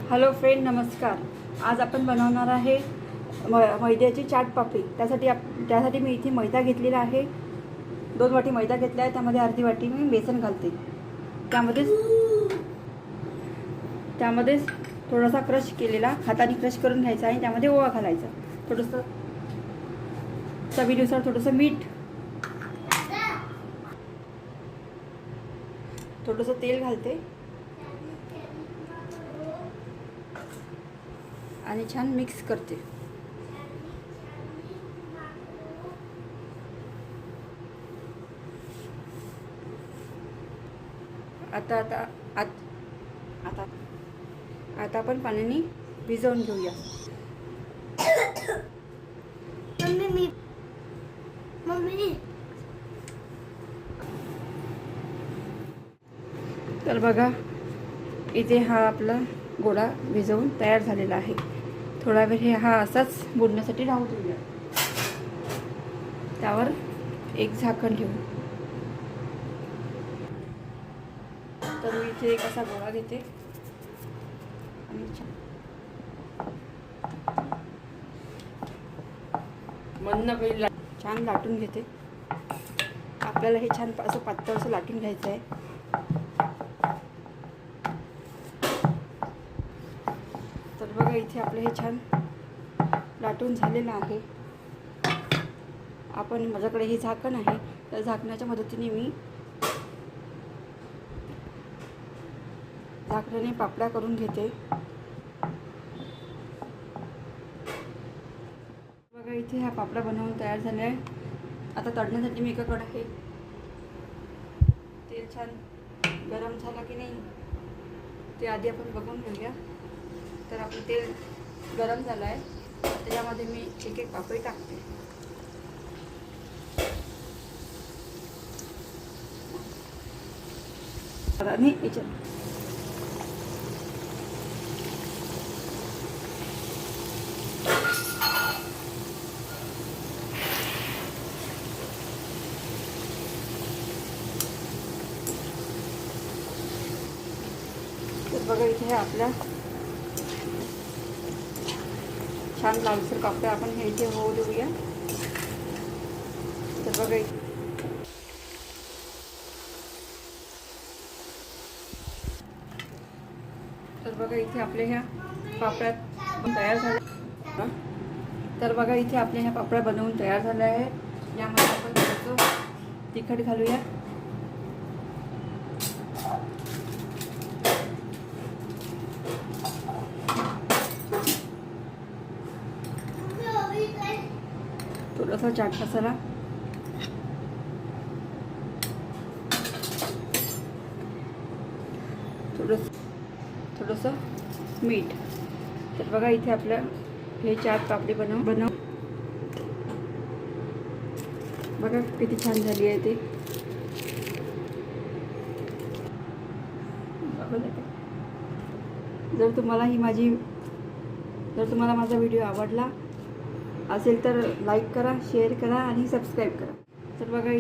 Hello friend, नमस्कार. आज आपण बनवणार आहे मैद्याची चाट पापडी. त्यासाठी मी इथे मैदा घेतलेला आहे. 2 वाटी मैदा घेतला आहे. त्यामध्ये अर्धी वाटी मी बेसन घालते. त्यामध्ये थोडासा क्रश केलेला हाताने क्रश करून घ्यायचा आहे. त्यामध्ये ओवा घालायचा, थोडंसं चवीनुसार थोडंसं मीठ, थोडंसं तेल घालते आणि छान मिक्स करते. आता आता आता आता आपण पाण्याने भिजवून घेऊया. तर बघा, इथे हा आपला गोळा भिजवून तयार झालेला आहे. थोडा वेळ हा असाच बुडण्यासाठी राहू देऊया. त्यावर एक झाकण ठेवू. तर मी इथे एक असा गोळा घेते आणि छान लाटून घेते. आपल्याला हे छान असं पातळ असं लाटून घ्यायचं आहे. तर बघा, इथे आपलं हे छान लाटून झालेलं आहे. माझ्याकडे हे झाकण आहे, त्या झाकणाच्या मदतीने मी झाकणाने पापड्या करून घेते. बघा, इथे ह्या पापड्या बनवून तयार झाल्या आहे. आता तळण्यासाठी मी एका कढईत तेल छान गरम झाला की नाही ते आधी आपण बघून घेऊया. तर आपलं तेल गरम झालं आहे. त्याच्यामध्ये मी एक एक पापडी टाकते. आणि तर बघा, इथे आपल्या छान लालसर पापड्या आपण हे इथे होऊ देऊया. तर बघा, इथे आपल्या ह्या पापड्या तयार झाल्या. तर बघा, इथे आपल्या ह्या पापड्या बनवून तयार झाल्या आहे. यामध्ये आपण थोडंसं तिखट घालूया. थोडासा चाट मसाला, थोडंसं मीठ. तर बघा, इथे आपलं हे चाट पापडी बनव बघा किती छान झाली आहे ते. जर तुम्हाला माझा व्हिडिओ आवडला असेल तर लाईक करा, शेअर करा आणि सबस्क्राईब करा. तर बघा,